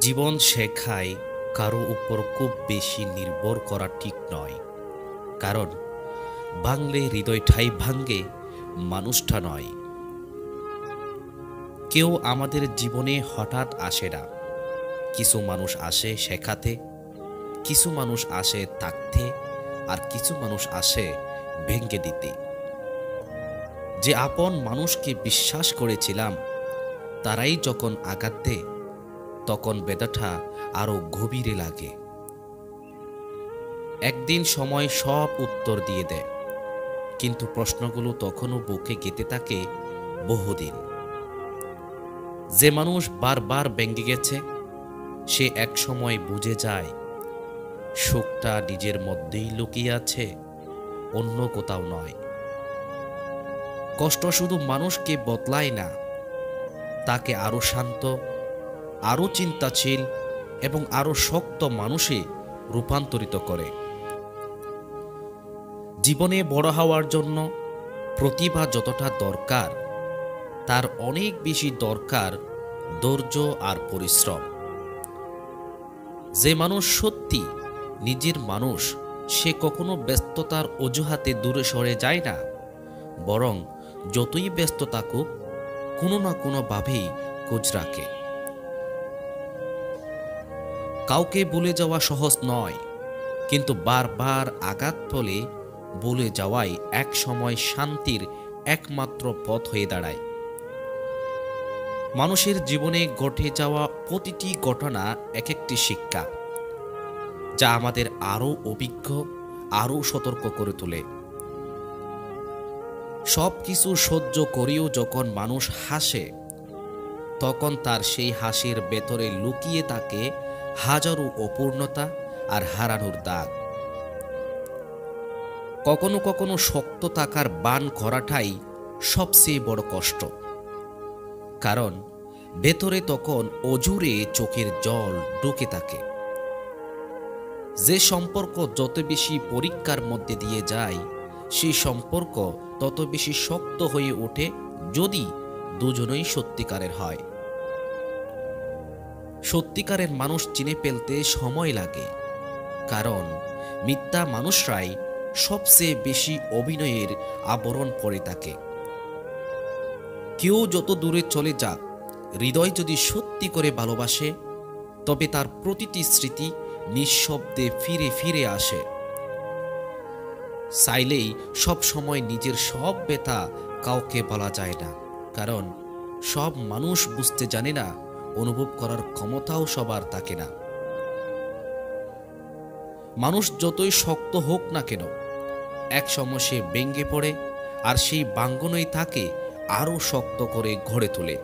জীবন শেখায় কারো উপর খুব বেশি নির্ভর করা ঠিক নয়। কারণ ভাঙলে হৃদয়টাই ভাঙ্গে, মানুষটা নয়। কেউ আমাদের জীবনে হঠাৎ আসে না। কিছু মানুষ আসে শেখাতে, কিছু মানুষ আসে থাকতে, আর কিছু মানুষ আসে ভেঙে দিতে। যে আপন মানুষকে বিশ্বাস করেছিলাম, তারাই যখন আঘাত দেয়, তখন ব্যথাটা আরো গভীরে লাগে। একদিন সময় সব উত্তর দিয়ে দেয়, কিন্তু প্রশ্নগুলো তখনও বুকে গেঁথে থাকে বহুদিন। যে মানুষ বারবার ভেঙে গেছে, সে এক সময় বুঝে যায় সুখটা নিজের মধ্যেই লুকিয়ে আছে, অন্য কোথাও নয়। কষ্ট শুধু মানুষকে বদলায় না, তাকে আরো শান্ত, আরো চিন্তাশীল এবং আরো শক্ত মানুষে রূপান্তরিত করে। জীবনে বড় হওয়ার জন্য প্রতিভা যতটা দরকার, তার অনেক বেশি দরকার ধৈর্য আর পরিশ্রম। যে মানুষ সত্যি নিজের মানুষ, সে কখনো ব্যস্ততার অজুহাতে দূরে সরে যায় না, বরং যতই ব্যস্ত থাকুক, কোনো না কোনোভাবেই খোঁজ রাখে। কাউকে ভুলে যাওয়া সহজ নয়, কিন্তু বারবার আঘাত পেলে ভুলে যাওয়াই এক সময় শান্তির একমাত্র পথ হয়ে দাঁড়ায়। মানুষের জীবনে ঘটে যাওয়া প্রতিটি ঘটনা এক একটি শিক্ষা, যা আমাদের আরো অভিজ্ঞ, আরো সতর্ক করে তোলে। সব কিছু সহ্য করেও যখন মানুষ হাসে, তখন তার সেই হাসির ভেতরে লুকিয়ে থাকে হাজারো অপূর্ণতা আর হারানোর দাগ। কখনো কখনো শক্ত থাকার বান করাটাই সবচেয়ে বড় কষ্ট, কারণ ভেতরে তখন অজুরে চোখের জল ঢুকে থাকে। যে সম্পর্ক যত বেশি পরীক্ষার মধ্যে দিয়ে যায়, সেই সম্পর্ক তত বেশি শক্ত হয়ে ওঠে, যদি দুজনেই সত্যিকারের হয়। সত্যিকারের মানুষ চিনে ফেলতে সময় লাগে, কারণ মিথ্যা মানুষরাই সবচেয়ে বেশি অভিনয়ের আবরণ পরে থাকে। কেউ যত দূরে চলে যাক, হৃদয় যদি সত্যি করে ভালোবাসে, তবে তার প্রতিটি স্মৃতি নিঃশব্দে ফিরে ফিরে আসে। চাইলেই সব সময় নিজের সব ব্যথা কাউকে বলা যায় না, কারণ সব মানুষ বুঝতে জানে না, অনুভব করার ক্ষমতাও সবার থাকে না। মানুষ যতই শক্ত হোক না কেন, এক সময় সে ভেঙে পড়ে, আর সেই ভাঙ্গনই তাকে আরো শক্ত করে গড়ে তোলে।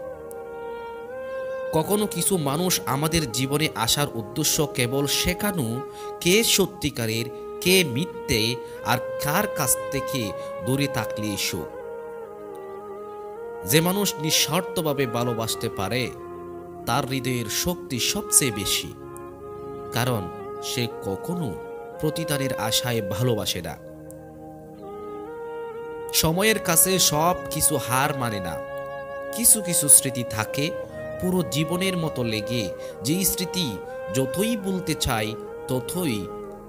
কখনো কিছু মানুষ আমাদের জীবনে আসার উদ্দেশ্য কেবল শেখানো কে সত্যিকারের, কে মিথ্যে, আর কার কাছ থেকে দূরে থাকলে সুখ। যে মানুষ নিঃস্বার্থভাবে ভালোবাসতে পারে, তার হৃদয়ের শক্তি সবচেয়ে বেশি, কারণ সে কখনো প্রতিদানের আশায় ভালোবাসে না। সময়ের কাছে সব কিছু হার মানে না। কিছু কিছু স্মৃতি থাকে পুরো জীবনের মতো লেগে, যেই স্মৃতি যতই বলতে চাই ততই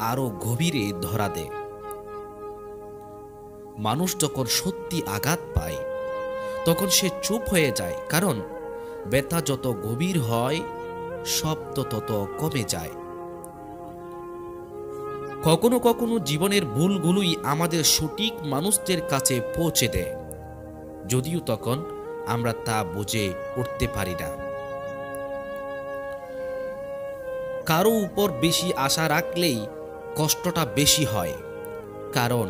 আরো গভীরে ধরা দেয়। মানুষ যখন সত্যি আঘাত পায়, তখন সে চুপ হয়ে যায়, কারণ ব্যথা যত গভীর হয়, শব্দ তত কমে যায়। কখনো কখনো জীবনের ভুলগুলোই আমাদের সঠিক মানুষদের কাছে পৌঁছে দেয়, যদিও তখন আমরা তা বুঝে উঠতে পারি না। কারো উপর বেশি আশা রাখলেই কষ্টটা বেশি হয়, কারণ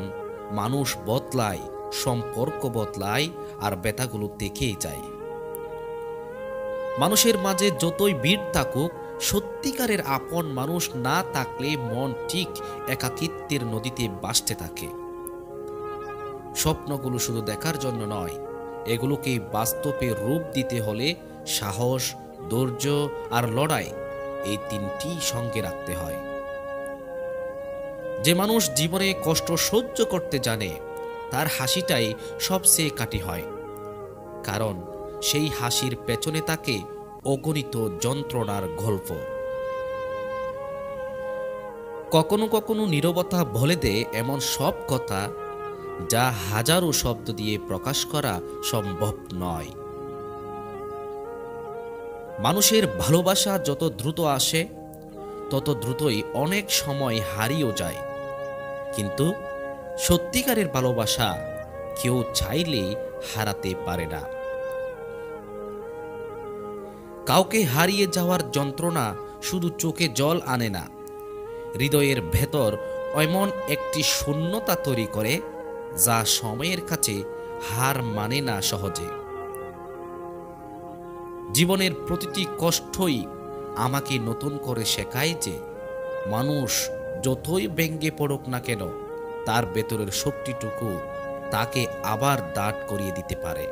মানুষ বদলায়, সম্পর্ক বদলায়, আর ব্যথাগুলো থেকেই যায়। মানুষের মাঝে যতই ভিড় থাকুক, সত্যিকারের আপন মানুষ না থাকলে মন ঠিক একাকিত্বের নদীতে ভাসতে থাকে। স্বপ্নগুলো শুধু দেখার জন্য নয়, এগুলোকে বাস্তবে রূপ দিতে হলে সাহস, ধৈর্য আর লড়াই, এই তিনটি সঙ্গে রাখতে হয়। যে মানুষ জীবনে কষ্ট সহ্য করতে জানে, তার হাসিটাই সবচেয়ে কাটি হয়, কারণ সেই হাসির পেছনে থাকে অগণিত যন্ত্রণার গল্প। কখনো কখনো নীরবতা বলে দেয় এমন সব কথা যা হাজারো শব্দ দিয়ে প্রকাশ করা সম্ভব নয়। মানুষের ভালোবাসা যত দ্রুত আসে তত দ্রুতই অনেক সময় হারিয়েও যায়, কিন্তু সত্যিকারের ভালোবাসা কেউ চাইলেই হারাতে পারে না। কাউকে হারিয়ে যাওয়ার যন্ত্রণা শুধু চোখে জল আনে না, হৃদয়ের ভেতর এমন একটি শূন্যতা তৈরি করে যা সময়ের কাছে হার মানে না সহজে। জীবনের প্রতিটি কষ্টই আমাকে নতুন করে শেখায় যে মানুষ যতই ভেঙে পড়ুক না কেন, তার ভেতরের শক্তিটুকু তাকে আবার দাঁড় করিয়ে দিতে পারে।